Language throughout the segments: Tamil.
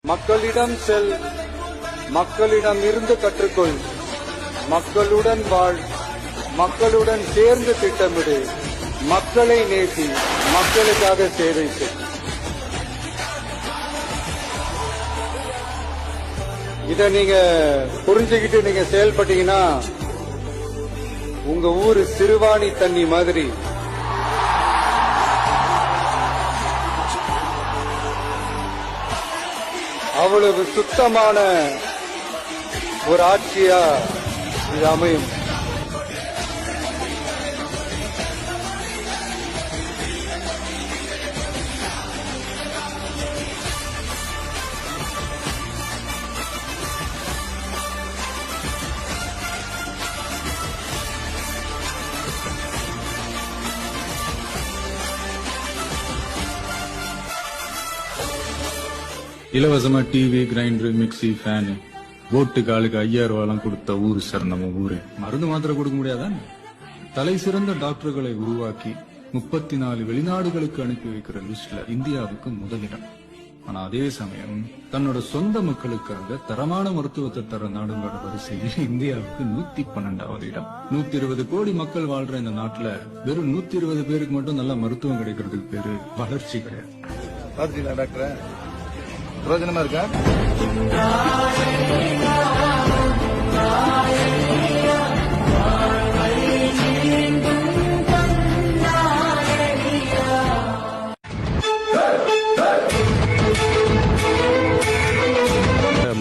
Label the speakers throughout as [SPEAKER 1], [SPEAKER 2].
[SPEAKER 1] மக்களிடம் செல், மக்களிடம் இருந்து கற்றுக்கொள், மக்களுடன் வாழ், மக்களுடன் சேர்ந்து திட்டமிடு, மக்களை நேசி, மக்களுக்காக சேவை செய். இத நீங்க புரிஞ்சுக்கிட்டு நீங்க செயல்பட்டீங்கன்னா உங்க ஊரு சிறுவாணி தண்ணி மாதிரி அவ்வளவு சுத்தமான ஒரு ஆட்சியா இது அமையும்.
[SPEAKER 2] இலவசமா டிவி, கிரைண்டர், மிக்சி, ஃபேனு, ஓட்டுக்கு ஆளுக்கு 5000 ரூபாய் கொடுத்த ஊரு சார் நம்ம ஊரு. மருந்து மாத்திரை கொடுக்க முடியாதான்? தலை சிறந்த டாக்டர்களை உருவாக்கி 34 வெளிநாடுகளுக்கு அனுப்பி வைக்கிற லிஸ்ட்ல இந்தியாவுக்கு முதலிடம். ஆனா அதே சமயம் தன்னோட சொந்த மக்களுக்காக தரமான மருத்துவத்தை தர நாடுகளோட வரிசையில் இந்தியாவுக்கு 112வது இடம். 120 கோடி மக்கள் வாழ்ற இந்த நாட்டுல வெறும் 120 பேருக்கு மட்டும் நல்ல மருத்துவம் கிடைக்கிறதுக்கு பேரு வளர்ச்சி கிடையாது.
[SPEAKER 3] டாக்டர் பிரயோஜனமா இருக்கா?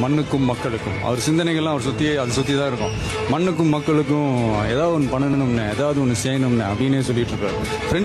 [SPEAKER 4] மண்ணுக்கும் மக்களுக்கும் அவர் சிந்தனைகள்லாம் அவர் சுத்தி தான் இருக்கும். மண்ணுக்கும் மக்களுக்கும் ஏதாவது ஒன்று பண்ணணும்னு, ஏதாவது ஒன்று செய்யணும்னு அப்படின்னே சொல்லிட்டு இருக்காரு.